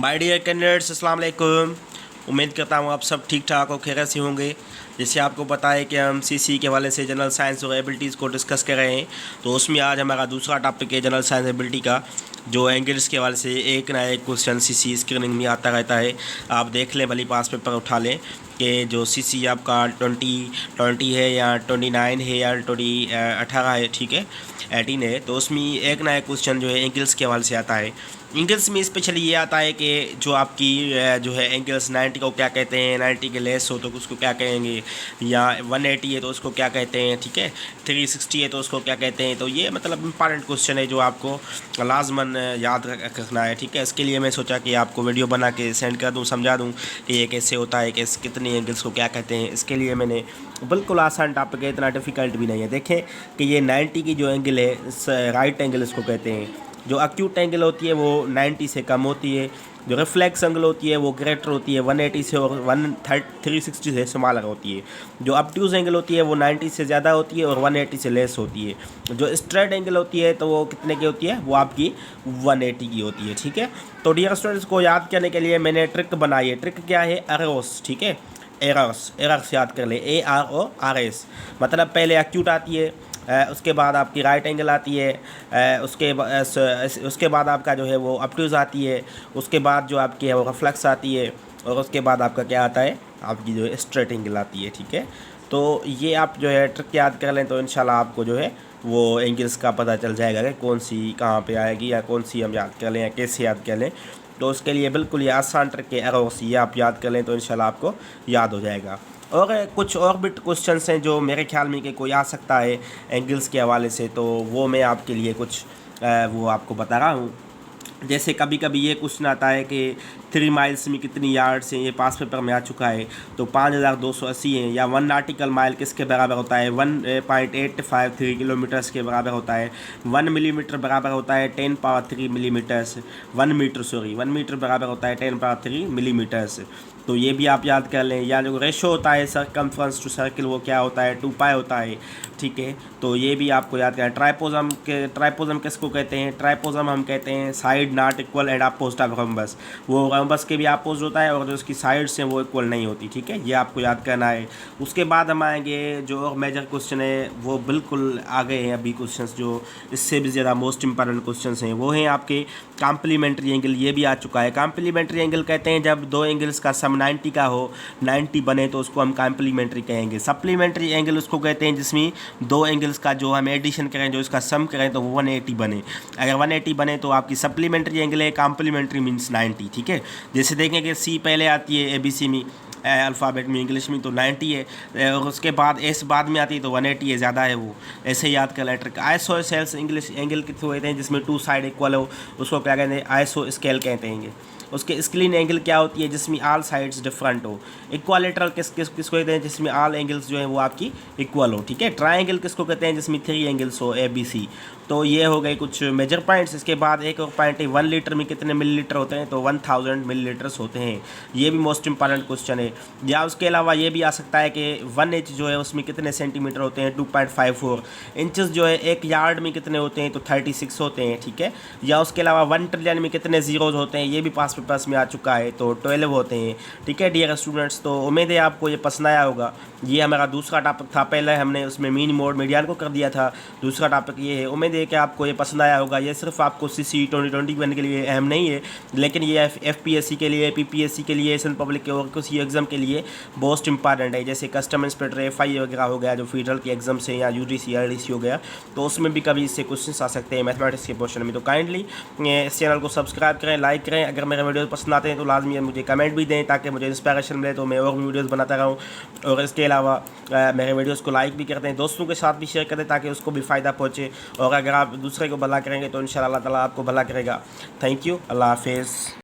My dear candidates, अस्सलाम वालेकुम। उम्मीद करता हूँ आप सब ठीक ठाक और खैरियत से होंगे। जैसे आपको पता है कि हम सीसी के हवाले से जनरल साइंस और एबिलिटीज़ को डिस्कस कर रहे हैं, तो उसमें आज हमारा दूसरा टॉपिक है जनरल साइंस एबिलिटी का, जो एंगल्स के हवाले से एक ना एक क्वेश्चन सीसी स्क्रीनिंग में आता रहता है। आप देख लें, भली पास पेपर उठा लें कि जो सीसी आपका 20 है या 29 है या 18 है, ठीक है, 18 है, तो उसमें एक ना एक क्वेश्चन जो है एंगल्स के हवाले से आता है। एंगल्स में स्पेशली ये आता है कि जो आपकी जो है एंगल्स 90 को क्या कहते हैं, 90 के लेस हो तो उसको क्या कहेंगे, या 180 है तो उसको क्या कहते हैं, ठीक है, 360 है तो उसको क्या कहते हैं। तो ये मतलब इंपॉर्टेंट क्वेश्चन है जो आपको लाजमन याद रखना है, ठीक है। इसके लिए मैं सोचा कि आपको वीडियो बना के सेंड कर दूँ, समझा दूँ कि ये कैसे होता है, कैसे कितने एंगल्स को क्या कहते हैं। इसके लिए मैंने बिल्कुल आसान टॉपिक है, इतना डिफ़िकल्ट भी नहीं है। देखें कि ये 90 की जो एंगल है, राइट एंगल इसको कहते हैं। जो अक्यूट एंगल होती है वो 90 से कम होती है, जो रिफ्लेक्स एंगल होती है वो ग्रेटर होती है 180 से, और 360 से स्मॉलर होती है। जो ऑब्ट्यूज एंगल होती है वो 90 से ज़्यादा होती है और 180 से लेस होती है। जो स्ट्रेट एंगल होती है तो वो कितने की होती है, वो आपकी 180 की होती है, ठीक है। तो डियर स्टूडेंट्स को याद करने के लिए मैंने ट्रिक बनाई है। ट्रिक क्या है, एरोस, ठीक है, एरर्स याद कर ले, ARORS। मतलब पहले अक्यूट आती है, उसके बाद आपकी राइट एंगल आती है, उसके बाद आपका जो है वो ऑब्ट्यूज आती है, उसके बाद जो आपकी है वो रिफ्लेक्स आती है, और उसके बाद आपका क्या आता है, आपकी जो है स्ट्रेट एंगल आती है, ठीक है। तो ये आप जो है ट्रिक याद कर लें तो इंशाल्लाह आपको जो है वो एंगल्स का पता चल जाएगा कि कौन सी कहाँ पे आएगी, या कौन सी हम याद कर लें या कैसे याद कर लें। तो उसके लिए बिल्कुल ये आसान ट्रिक है, एरोस, ये आप याद कर लें तो इंशाल्लाह आपको याद हो जाएगा। और कुछ और भी क्वेश्चंस हैं जो मेरे ख्याल में कि कोई आ सकता है एंगल्स के हवाले से, तो वो मैं आपके लिए कुछ वो आपको बता रहा हूँ। जैसे कभी कभी ये क्वेश्चन आता है कि 3 माइल्स में कितनी यार्ड्स हैं, ये पास पेपर में आ चुका है। तो 5280 है, या 1 नॉटिकल माइल किसके बराबर होता है, 1.853 किलोमीटर्स के बराबर होता है। 1 मिलीमीटर बराबर होता है 10 power 3 millimetres, 1 metre, sorry, 1 metre बराबर होता है 10 पावर 3 मिलीमीटर्स। तो ये भी आप याद कर लें। या जो रेशो होता है सर्कमफ्रेंस टू सर्किल, वो क्या होता है, 2 पाई होता है, ठीक है। तो ये भी आपको याद करना। ट्राइपोजम किसको कहते हैं, ट्राइपोजम हम कहते हैं side not equal and opposite of rhombus. वो रोम्बस के भी अपोजिट होता है और जो उसकी साइड्स हैं वो इक्वल नहीं होती, ठीक है। ये आपको याद करना है। उसके बाद हम आएंगे जो और मेजर क्वेश्चन है, वो बिल्कुल आ गए हैं अभी क्वेश्चन जो इससे भी ज़्यादा मोस्ट इंपॉर्टेंट क्वेश्चन हैं, वो हैं आपके कॉम्प्लीमेंट्री एंगल। ये भी आ चुका है। कॉम्प्लीमेंट्री एंगल कहते हैं जब दो एंगल्स का सम 90 का हो, 90 बने तो उसको हम कॉम्प्लीमेंट्री कहेंगे। सप्लीमेंट्री एंगल उसको कहते हैं जिसमें दो एंगल्स का जो हम एडिशन करें, जो इसका सम करें तो वो 180 बने। अगर 180 बने तो आपकी सप्लीमेंट्री एंगल है, कॉम्प्लीमेंट्री मीन्स 90, ठीक है। जैसे देखें कि सी पहले आती है ABC में, अल्फ़ाबेट में, इंग्लिश में, तो 90 है, और उसके बाद एस बाद में आती है तो 180 है, ज़्यादा है वो। ऐसे याद कर लेटर। आइसोसेल्स इंग्लिश एंगल कितने होते हैं जिसमें 2 साइड इक्वल हो, उसको क्या कहते हैं, आइसो स्केल कहते हैं। उसके स्क्रीन एंगल क्या होती है, जिसमें ऑल साइड्स डिफरेंट हो। इक्वालेटरल किसको कहते हैं, जिसमें ऑल एंगल्स जो है वो आपकी इक्वल हो, ठीक है। ट्रायंगल किसको कहते हैं, जिसमें 3 एंगल्स हो, ABC। तो ये हो गए कुछ मेजर पॉइंट्स। इसके बाद एक और पॉइंट है, 1 लीटर में कितने मिलीलीटर होते हैं, तो 1000 मिलीलीटर्स होते हैं। ये भी मोस्ट इंपॉर्टेंट क्वेश्चन है। या उसके अलावा ये भी आ सकता है कि 1 इंच जो है उसमें कितने सेंटीमीटर होते हैं, 2.54 इंचेस जो है 1 यार्ड में कितने होते हैं, तो 36 होते हैं, ठीक है। या उसके अलावा 1 ट्रिलियन में कितने जीरोज होते हैं, ये भी पास पेपर्स में आ चुका है, तो 12 होते हैं, ठीक है डियर स्टूडेंट्स। तो उम्मीद है आपको ये पसंद आया होगा। ये हमारा दूसरा टॉपिक था, पहले हमने उसमें मीन मोड मीडियन को कर दिया था, दूसरा टॉपिक ये है। उम्मीद है कि आपको ये पसंद आया होगा। ये सिर्फ आपको CC 2021 के लिए अहम नहीं है, लेकिन ये FPSC के लिए, PPSC के लिए, एशियन पब्लिक के और किसी एग्जाम के लिए मोस्ट इंपॉर्टेंट है। जैसे कस्टम इंस्पेक्टर FI वगैरह हो गया, जो फेडरल के एग्जाम से, या UGC RDC हो गया, तो उसमें भी कभी इससे क्वेश्चन आ सकते हैं मैथमेटिक्स के पोर्शन में। तो काइंडली इस चैनल को सब्सक्राइब करें, लाइक करें। अगर मेरे वीडियो पसंद आते हैं तो लाजमी मुझे कमेंट भी दें, ताकि मुझे इंस्पिरेशन मिले तो मैं और वीडियोज़ बनाता रहूँ। और इसके अलावा मेरे वीडियोज़ को लाइक भी करते हैं, दोस्तों के साथ भी शेयर करें ताकि उसको भी फ़ायदा पहुँचे। और अगर आप दूसरे को भला करेंगे तो इंशाअल्लाह अल्लाह ताला आपको भला करेगा। थैंक यू, अल्लाह हाफिज़।